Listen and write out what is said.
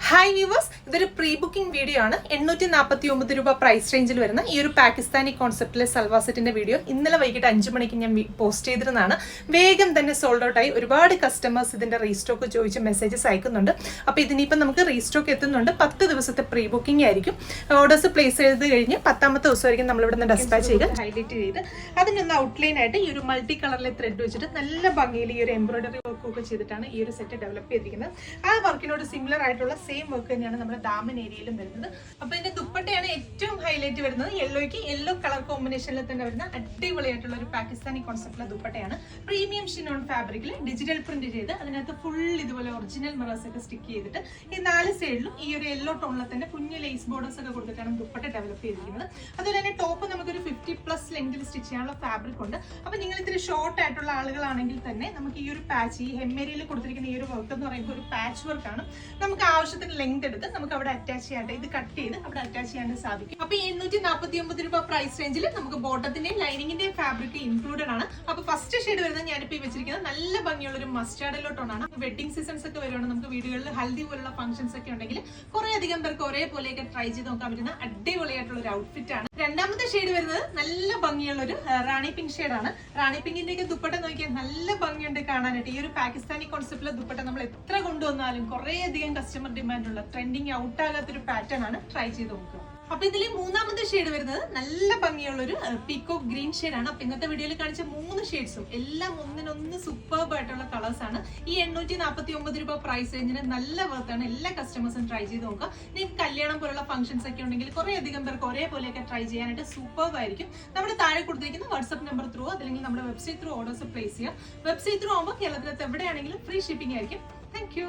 Hi viewers, ഇതൊരു pre booking video ആണ്. 849 രൂപ പ്രൈസ് റേഞ്ചിൽ വരുന്ന ഈ ഒരു പാകിസ്ഥാനി കോൺസെപ്റ്റിലെ സൽവാർ സെറ്റിന്റെ വീഡിയോ ഇന്നലെ വൈകിട്ട് 5 മണിക്ക് ഞാൻ പോസ്റ്റ് ചെയ്തിരുന്നതാണ്. വേഗം തന്നെ സോൾഡ് ഔട്ട് ആയി. ഒരുപാട് കസ്റ്റമേഴ്സ് ഇതിന്റെ റീസ്റ്റോക്ക് ചോദിച്ച് മെസ്സേജസ് അയക്കുന്നുണ്ട്. അപ്പോൾ ഇതിനിപ്പം നമുക്ക് റീസ്റ്റോക്ക് എത്തുന്നുണ്ട്. 10 ദിവസത്തെ പ്രീ ബുക്കിംഗ് ആയിരിക്കും. ഓർഡേഴ്സ് പ്ലേസ് ചെയ്ത് കഴിഞ്ഞ് 10ാമത്തെ ദിവസമായിരിക്കും നമ്മളിവിടെ നിന്ന് ഡെസ്പാച്ച് ചെയ്ത് ഹൈലൈറ്റ് ചെയ്ത് അതിനൊന്ന് ഔട്ട്ലൈൻ ആയിട്ട് ഈ ഒരു മൾട്ടി കളറിലെ ത്രെഡ് വെച്ചിട്ട് നല്ല ഭംഗിയിൽ ഈ ഒരു എംബ്രോയിഡറി വർക്ക് ഒക്കെ ചെയ്തിട്ടാണ് ഈ ഒരു സെറ്റ് ഡെവലപ്പ് ചെയ്തിരിക്കുന്നത്. ആ വർക്കിനോട് സിമിലർ ആയിട്ടുള്ള സെയിം വർക്ക് തന്നെയാണ് നമ്മുടെ ദാമൻ ഏരിയയിലും വരുന്നത്. അപ്പൊ ഇതിന്റെ ദുപ്പട്ടയാണ് ഏറ്റവും ഹൈലൈറ്റ് വരുന്നത്. യെല്ലോ കളർ കോമ്പിനേഷനിൽ തന്നെ വരുന്ന അടിപൊളിയായിട്ടുള്ള ഒരു പാകിസ്ഥാനി കോൺസെപ്റ്റിലെ ദുപ്പട്ടയാണ്. പ്രീമിയം ഷിനോൺ ഫാബ്രിക്കിൽ ഡിജിറ്റൽ പ്രിന്റ് ചെയ്ത് അതിനകത്ത് ഫുൾ ഇതുപോലെ ഒറിജിനൽ മിറേഴ്സ് ഒക്കെ സ്റ്റിക്ക് ചെയ്തിട്ട് ഈ 4 സൈഡിലും ഈ ഒരു യെല്ലോ ടോണിൽ തന്നെ കുഞ്ഞു ലേസ് ബോർഡേഴ്സ് ഒക്കെ കൊടുത്തിട്ടാണ് ദുപ്പട്ട ഡെവലപ്പ് ചെയ്തിരിക്കുന്നത്. അതുപോലെ തന്നെ ടോപ്പ് നമുക്കൊരു 50+ ലെങ്തിൽ സ്റ്റിച്ച് ചെയ്യാനുള്ള ഫാബ്രിക് ഉണ്ട്. അപ്പൊ നിങ്ങൾ ഇത്തിരി ഷോർട്ട് ആയിട്ടുള്ള ആളുകളാണെങ്കിൽ തന്നെ നമുക്ക് ഈ ഒരു പാച്ച്, ഈ ഹെമ്മേരിയിൽ കൊടുത്തിരിക്കുന്ന ഈ ഒരു വർക്ക് എന്ന് പറയുമ്പോൾ ഒരു പാച്ച് വർക്ക് ആണ്. നമുക്ക് ആവശ്യത്തിന് ലെങ്ത് എടുത്ത് നമുക്ക് അവിടെ അറ്റാച്ച് ചെയ്യാണ്ട് ഇത് കട്ട് ചെയ്ത് അവിടെ അറ്റാച്ച് ചെയ്യാണ്ട് സാധിക്കും. അപ്പൊ 849 രൂപ പ്രൈസ് റേഞ്ചിൽ നമുക്ക് ബോട്ടത്തിന്റെയും ലൈനിങ്ങിന്റെയും ഫാബ്രിക് ഇൻക്ലൂഡഡ് ആണ്. അപ്പൊ ഫസ്റ്റ് ഷെയ്ഡ് വരുന്നത് ഞാനിപ്പോ വെച്ചിരിക്കുന്നത് നല്ല ഭംഗിയുള്ള ഒരു മസ്റ്റാർഡ് യെല്ലോ ടോൺ ആണ്. വെഡിങ് സീസൺസ് ഒക്കെ വരുവാണ്, നമുക്ക് വീടുകളിൽ ഹൽദി പോലുള്ള ഫംഗ്ഷൻസ് ഒക്കെ ഉണ്ടെങ്കിൽ കുറെ അധികം പേർക്ക് ഒരേപോലെയൊക്കെ ട്രൈ ചെയ്ത് നോക്കാൻ പറ്റുന്ന അടിപൊളിയായിട്ടുള്ള ഒരു ഔട്ട്ഫിറ്റ് ആണ്. രണ്ടാമത്തെ ഷെയ്ഡ് വരുന്നത് നല്ല ഭംഗിയുള്ള ഒരു റാണി പിങ്ക് ഷെയ്ഡാണ്. റാണി പിങ്കിന്റെ ഒക്കെ ദുപ്പട്ട നോക്കിയാൽ നല്ല ഭംഗിയുണ്ട് കാണാനായിട്ട്. ഈ ഒരു പാകിസ്ഥാനി കോൺസെപ്റ്റിലെ ദുപ്പട്ട നമ്മൾ എത്ര കൊണ്ടുവന്നാലും കുറെ അധികം കസ്റ്റമർ ഡിമാൻഡ് ഉള്ള ട്രെൻഡിങ് ഔട്ട് ആകാത്തൊരു പാറ്റേൺ ആണ്. ട്രൈ ചെയ്ത് നോക്കുക. അപ്പൊ ഇതിലെ മൂന്നാമത്തെ ഷെയ്ഡ് വരുന്നത് നല്ല ഭംഗിയുള്ള ഒരു പീക്കോക്ക് ഗ്രീൻ ഷെയ്ഡാണ്. അപ്പൊ ഇന്നത്തെ വീഡിയോയിൽ കാണിച്ച 3 ഷെയ്ഡ്സും എല്ലാം ഒന്നിനൊന്ന് സൂപ്പർബ് ആയിട്ടുള്ള കളേഴ്സ് ആണ്. ഈ 849 രൂപ പ്രൈസ് റേഞ്ചിന് നല്ല വർത്താണ്. എല്ലാ കസ്റ്റമേഴ്സും ട്രൈ ചെയ്ത് നോക്കുക. നിങ്ങൾക്ക് കല്യാണം പോലുള്ള ഫംഗ്ഷൻസ് ഒക്കെ ഉണ്ടെങ്കിൽ കുറെ അധികം പേർക്ക് ഒരേപോലെയൊക്കെ ട്രൈ ചെയ്യാനായിട്ട് സൂപ്പർബ് ആയിരിക്കും. നമ്മുടെ താഴെ കൊടുത്തിരിക്കുന്ന വാട്സ്ആപ്പ് നമ്പർ ത്രൂ അല്ലെങ്കിൽ നമ്മുടെ വെബ്സൈറ്റ് ത്രൂ ഓർഡേഴ്സ് പ്ലേസ് ചെയ്യാം. വെബ്സൈറ്റ് ത്രൂ ആകുമ്പോൾ കേരളത്തിലത്ത് എവിടെയാണെങ്കിലും ഫ്രീ ഷിപ്പിംഗ് ആയിരിക്കും. Thank you.